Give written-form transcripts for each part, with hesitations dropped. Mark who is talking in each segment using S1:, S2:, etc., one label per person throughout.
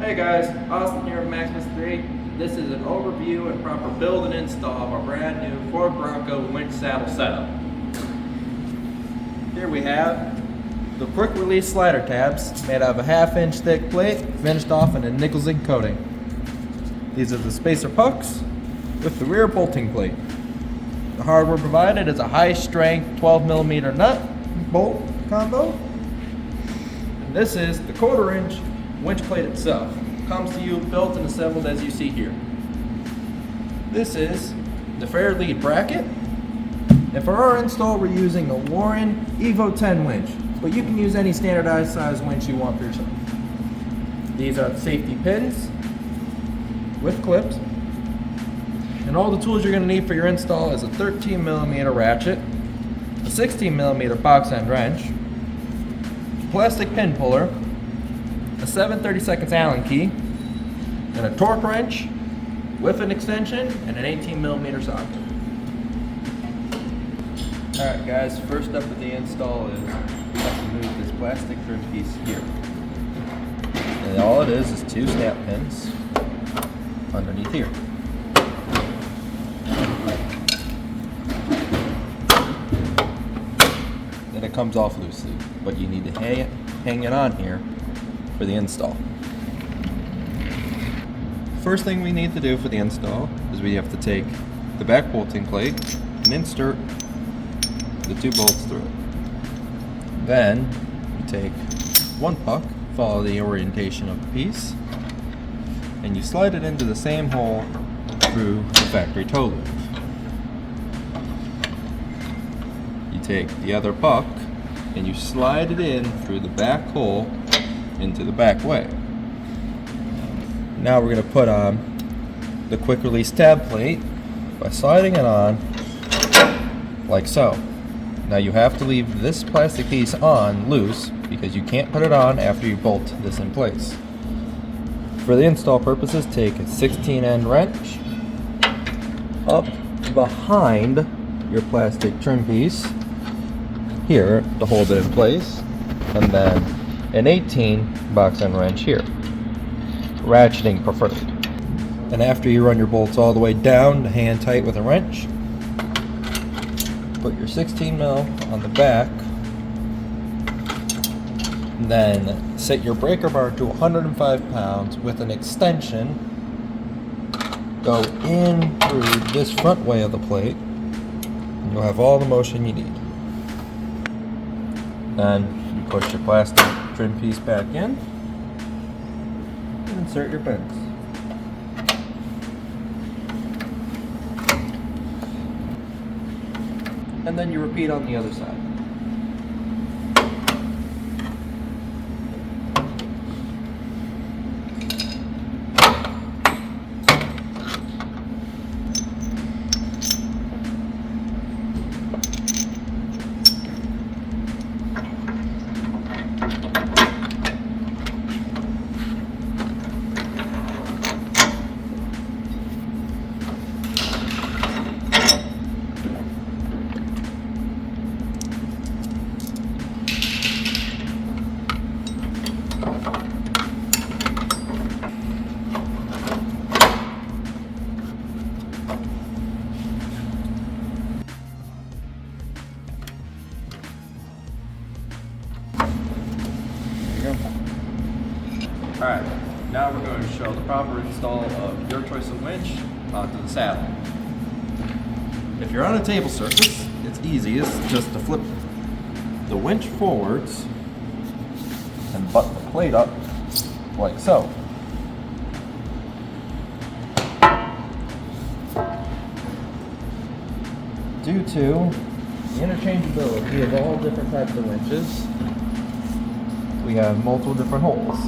S1: Hey guys, Austin here with MAXIMUS-3. This is an overview and proper build and install of our brand new Ford Bronco winch saddle setup. Here we have the quick release slider tabs made out of a 1/2 inch thick plate finished off in a nickel zinc coating. These are the spacer pucks with the rear bolting plate. The hardware provided is a high strength 12mm nut bolt combo. And this is the 1/4 inch winch plate itself. Comes to you built and assembled as you see here. This is the Fairlead bracket. And for our install, we're using a Warn Evo 10 winch, but you can use any standardized size winch you want for yourself. These are the safety pins with clips. And all the tools you're going to need for your install is a 13mm ratchet, a 16mm box end wrench, plastic pin puller, a 7/32 Allen key, and a torque wrench with an extension and an 18mm socket. Alright guys, first up with the install is we have to move this plastic trim piece here. And all it is 2 snap pins underneath here. Then it comes off loosely, but you need to hang it on here for the install. First thing we need to do for the install is we have to take the back bolting plate and insert the 2 bolts through it. Then you take 1 puck, follow the orientation of the piece, and you slide it into the same hole through the factory toe loop. You take the other puck and you slide it in through the back hole into the back way. Now we're going to put on the quick release tab plate by sliding it on like so. Now you have to leave this plastic piece on loose because you can't put it on after you bolt this in place. For the install purposes, take a 16 end wrench up behind your plastic trim piece here to hold it in place, and then an 18 box end wrench here, ratcheting preferred. And after you run your bolts all the way down to hand tight with a wrench, put your 16mm on the back, and then set your breaker bar to 105 pounds with an extension. Go in through this front way of the plate, and you'll have all the motion you need. Then you push your plastic trim piece back in and insert your pins. And then you repeat on the other side. Alright, now we're going to show the proper install of your choice of winch onto the saddle. If you're on a table surface, it's easiest just to flip the winch forwards and butt the plate up like so. Due to the interchangeability of all different types of winches, we have multiple different holes.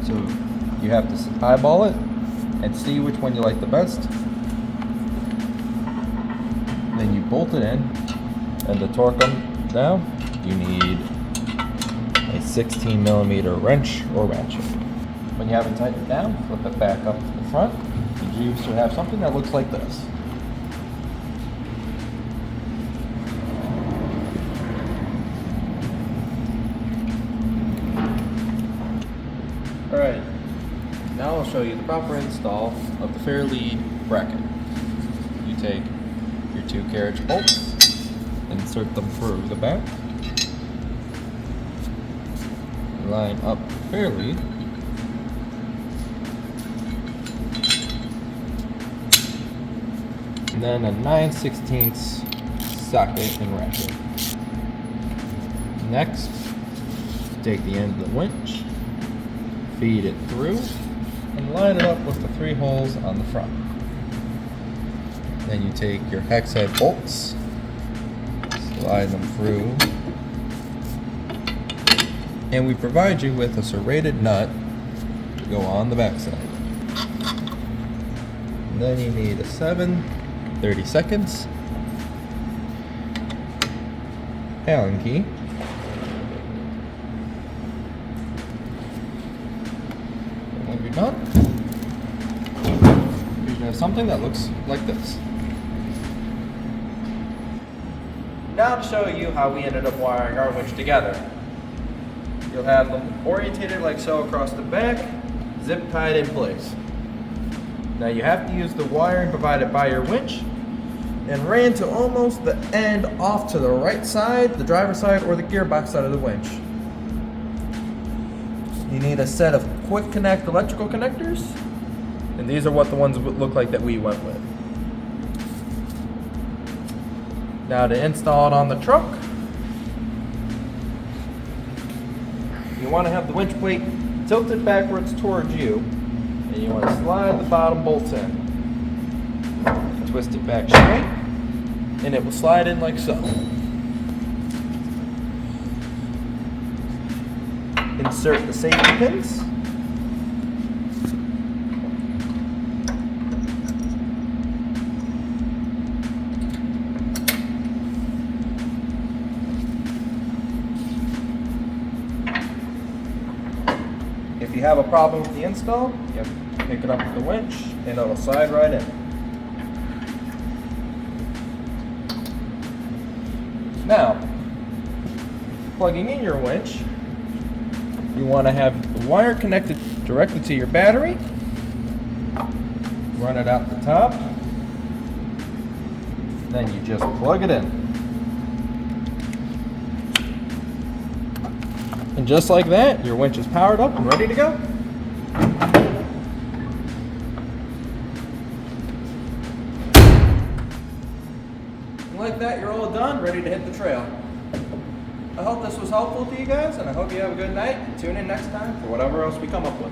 S1: So you have to eyeball it and see which one you like the best. Then you bolt it in, and to torque them down, you need a 16mm wrench or ratchet. When you have it tightened down, flip it back up to the front, and you should have something that looks like this. Alright, show you the proper install of the Fairlead bracket. You take your 2 carriage bolts, insert them through the back, line up Fairlead, and then a 9/16 socket and ratchet. Next, take the end of the winch, feed it through, and line it up with the 3 holes on the front. Then you take your hex head bolts, slide them through, and we provide you with a serrated nut to go on the backside. And then you need a 7/32 Allen key. And when you're done, you're going to have something that looks like this. Now to show you how we ended up wiring our winch together. You'll have them orientated like so across the back, zip tied in place. Now you have to use the wiring provided by your winch and ran to almost the end off to the right side, the driver's side, or the gearbox side of the winch. You need a set of quick connect electrical connectors, and these are what the ones would look like that we went with. Now to install it on the truck, you want to have the winch plate tilted backwards towards you, and you want to slide the bottom bolts in. Twist it back straight, and it will slide in like so. Insert the safety pins. If you have a problem with the install, you have to pick it up with the winch, and it'll slide right in. Now, plugging in your winch, you want to have the wire connected directly to your battery. Run it out the top. Then you just plug it in. And just like that, your winch is powered up and ready to go. And like that, you're all done, ready to hit the trail. I hope this was helpful to you guys, and I hope you have a good night. Tune in next time for whatever else we come up with.